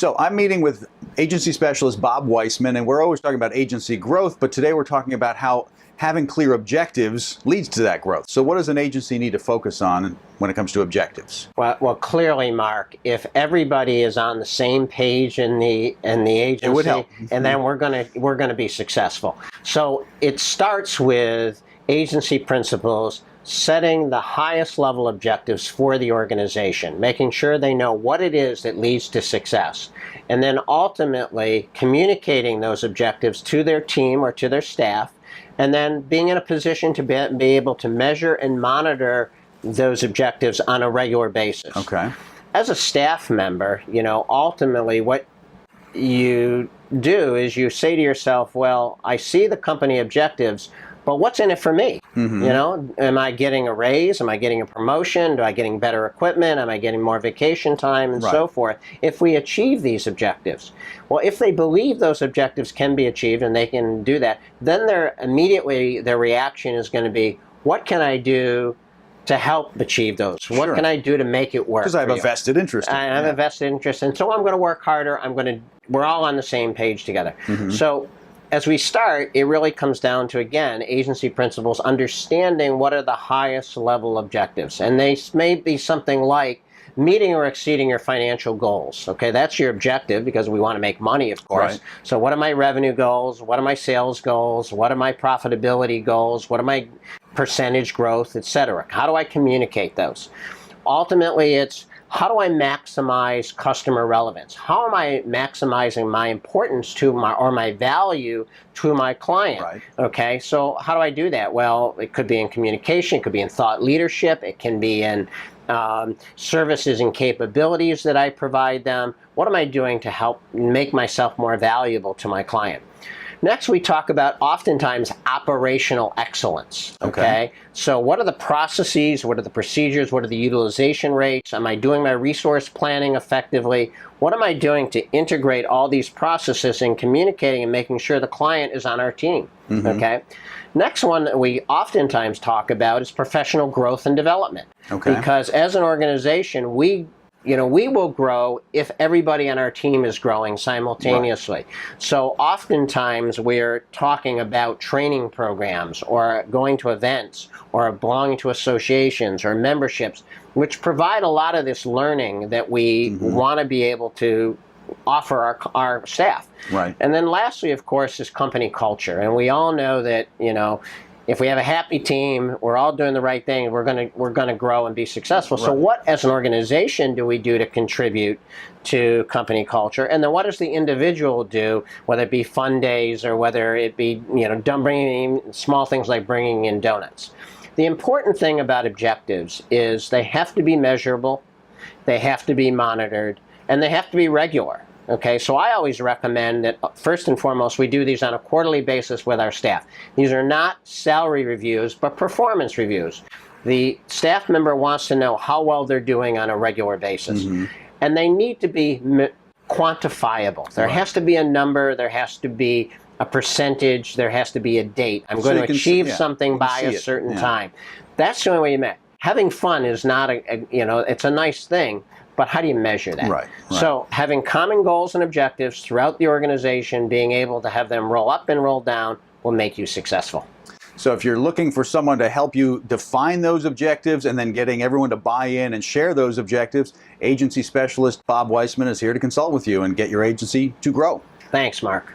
So I'm meeting with agency specialist Bob Weissman, and we're always talking about agency growth, but today we're talking about how having clear objectives leads to that growth. So what does an agency need to focus on when it comes to objectives? Well, clearly, Mark, if everybody is on the same page in the agency, it would help. And then we're gonna be successful. So it starts with agency principals setting the highest level objectives for the organization, making sure they know what it is that leads to success, and then ultimately communicating those objectives to their team or to their staff, and then being in a position to be able to measure and monitor those objectives on a regular basis. Okay. As a staff member, ultimately what you do is you say to yourself, well, I see the company objectives, but what's in it for me? Mm-hmm. Am I getting a raise? Am I getting a promotion? Am I getting better equipment? Am I getting more vacation time and so forth? If we achieve these objectives. Well, if they believe those objectives can be achieved and they can do that, then their reaction is going to be, what can I do to help achieve those? What can I do to make it work? Because I have a vested interest in it. I have a vested interest, and so I'm going to work harder. We're all on the same page together. Mm-hmm. So as we start, it really comes down to, again, agency principals understanding what are the highest level objectives. And they may be something like meeting or exceeding your financial goals. Okay, that's your objective because we want to make money, of course. Right. So what are my revenue goals? What are my sales goals? What are my profitability goals? What are my percentage growth, etc.? How do I communicate those? Ultimately, it's how do I maximize customer relevance? How am I maximizing my importance to my value to my client? Right. Okay, so how do I do that? Well, it could be in communication, it could be in thought leadership, it can be in services and capabilities that I provide them. What am I doing to help make myself more valuable to my client? Next, we talk about oftentimes operational excellence. Okay? So what are the processes? What are the procedures? What are the utilization rates? Am I doing my resource planning effectively? What am I doing to integrate all these processes and communicating and making sure the client is on our team? Mm-hmm. Okay. Next one that we oftentimes talk about is professional growth and development. Okay. Because as an organization, we will grow if everybody on our team is growing simultaneously. Right. So oftentimes we're talking about training programs or going to events or belonging to associations or memberships, which provide a lot of this learning that we want to be able to offer our staff. Right. And then lastly, of course, is company culture. And we all know that, if we have a happy team, we're all doing the right thing, we're gonna grow and be successful. Right. So what, as an organization, do we do to contribute to company culture? And then what does the individual do, whether it be fun days or whether it be bringing in small things like bringing in donuts? The important thing about objectives is they have to be measurable, they have to be monitored, and they have to be regular. Okay, so I always recommend that first and foremost we do these on a quarterly basis with our staff. These are not salary reviews, but performance reviews. The staff member wants to know how well they're doing on a regular basis. Mm-hmm. And they need to be quantifiable. There has to be a number, there has to be a percentage, there has to be a date. I'm going to achieve something by a certain time. That's the only way you measure. Having fun is not it's a nice thing, but how do you measure that? Right. So having common goals and objectives throughout the organization, being able to have them roll up and roll down will make you successful. So if you're looking for someone to help you define those objectives and then getting everyone to buy in and share those objectives, agency specialist Bob Weissman is here to consult with you and get your agency to grow. Thanks, Mark.